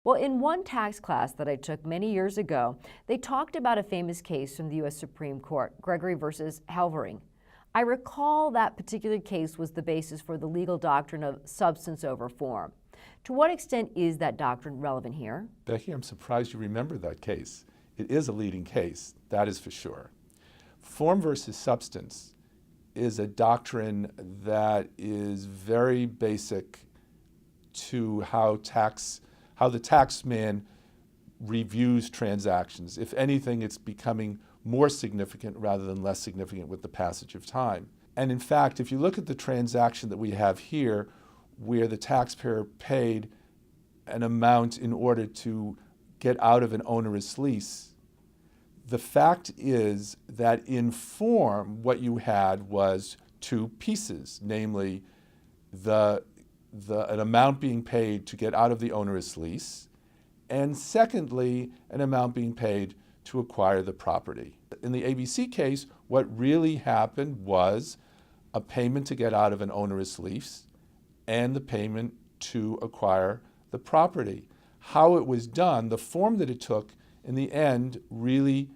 Well, in one tax class that I took many years ago, they talked about a famous case from the U.S. Supreme Court, Gregory versus Halvering. I recall that particular case was the basis for the legal doctrine of substance over form. To what extent is that doctrine relevant here? Becky, I'm surprised you remember that case. It is a leading case, that is for sure. Form versus substance is a doctrine that is very basic to how the taxman reviews transactions. If anything, it's becoming more significant rather than less significant with the passage of time. And in fact, if you look at the transaction that we have here, where the taxpayer paid an amount in order to get out of an onerous lease, the fact is that in form, what you had was two pieces, namely an amount being paid to get out of the onerous lease, and secondly, an amount being paid to acquire the property. In the ABC case, what really happened was a payment to get out of an onerous lease and the payment to acquire the property. How it was done, the form that it took, in the end really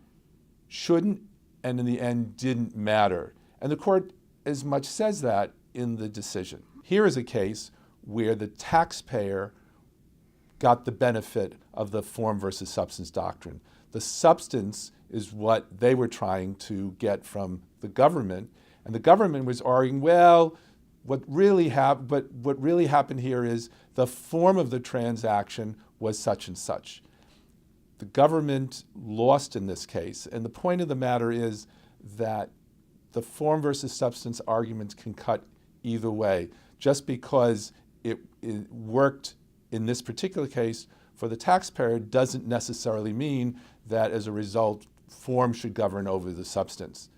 shouldn't and in the end didn't matter. And the court as much says that in the decision. Here is a case where the taxpayer got the benefit of the form versus substance doctrine. The substance is what they were trying to get from the government, and the government was arguing, well, what really happened here is the form of the transaction was such and such. The government lost in this case, and the point of the matter is that the form versus substance arguments can cut either way. Just because it worked in this particular case for the taxpayer doesn't necessarily mean that as a result, form should govern over the substance.